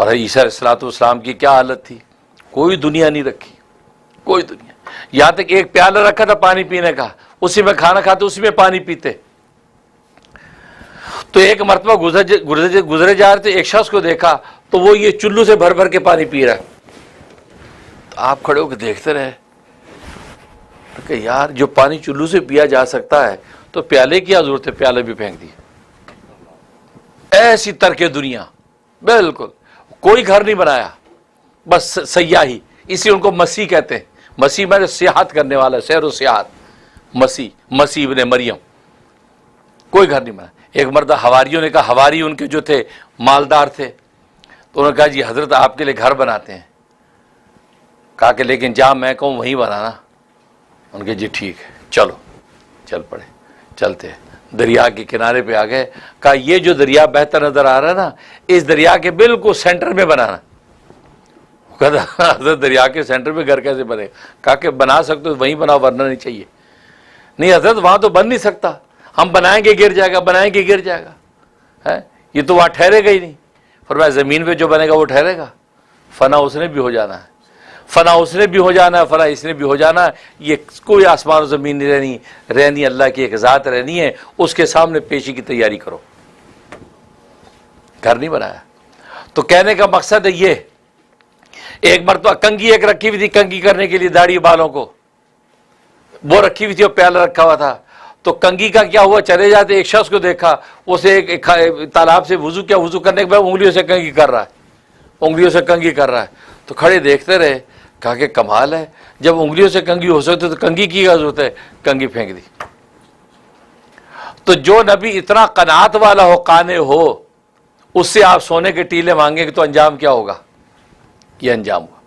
اور عیسیٰ علیہ السلام کی کیا حالت تھی، کوئی دنیا نہیں رکھی، کوئی دنیا، یہاں تک ایک پیالہ رکھا تھا پانی پینے کا، اسی میں کھانا کھاتے اسی میں پانی پیتے۔ تو ایک مرتبہ گزرے جا رہے تھے، ایک شخص کو دیکھا تو وہ یہ چلو سے بھر بھر کے پانی پی رہا ہے۔ تو آپ کھڑے ہو کے دیکھتے رہے کہ یار جو پانی چلو سے پیا جا سکتا ہے تو پیالے کی کیا ضرورت ہے، پیالے بھی پھینک دیے۔ ایسی ترک دنیا، بالکل کوئی گھر نہیں بنایا، بس سیاحی، اسی ان کو مسیح کہتے ہیں۔ مسیح میں سیاحت کرنے والا، سیر و سیاحت، مسیح ابن مریم، کوئی گھر نہیں بنایا۔ ایک مرتبہ حواریوں نے کہا، حواری ان کے جو تھے مالدار تھے، تو انہوں نے کہا جی حضرت آپ کے لیے گھر بناتے ہیں۔ کہا کہ لیکن جہاں میں کہوں وہیں بنانا۔ ان کے جی ٹھیک ہے، چلو، چل پڑے، چلتے دریا کے کنارے پہ آ گئے۔ کہا یہ جو دریا بہتا نظر آ رہا ہے نا، اس دریا کے بالکل سینٹر میں بنانا۔ کہا حضرت دریا کے سینٹر میں گھر کیسے بنے؟ کہا کہ بنا سکتے ہو وہیں بناؤ، ورنہ نہیں چاہیے۔ نہیں حضرت وہاں تو بن نہیں سکتا، ہم بنائیں گے گر جائے گا، بنائیں گے گر جائے گا، یہ تو وہاں ٹھہرے گا ہی نہیں۔ فرمایا زمین پہ جو بنے گا وہ ٹھہرے گا، فنا اس نے بھی ہو جانا ہے، فنا اس نے بھی ہو جانا ہے، فنا اس نے بھی ہو جانا ہے۔ یہ کوئی آسمان و زمین نہیں رہنی اللہ کی ایک ذات رہنی ہے، اس کے سامنے پیشی کی تیاری کرو۔ گھر نہیں بنایا۔ تو کہنے کا مقصد ہے یہ، ایک مرتبہ کنگھی ایک رکھی ہوئی تھی کنگھی کرنے کے لیے داڑھی بالوں کو، وہ رکھی ہوئی تھی اور پیالہ رکھا ہوا تھا۔ تو کنگھی کا کیا ہوا، چلے جاتے ایک شخص کو دیکھا، اسے ایک تالاب سے وضو کیا، وضو کرنے کے بعد انگلیوں سے کنگھی کر رہا ہے، انگلیوں سے کنگھی کر رہا ہے۔ تو کھڑے دیکھتے رہے، کہا کہ کمال ہے، جب انگلیوں سے کنگھی ہو سکتی تو کنگھی کی کیا ضرورت ہے، کنگھی پھینک دی۔ تو جو نبی اتنا قناعت والا ہو، قانع ہو، اس سے آپ سونے کے ٹیلے مانگیں گے تو انجام کیا ہوگا؟ یہ انجام ہوا۔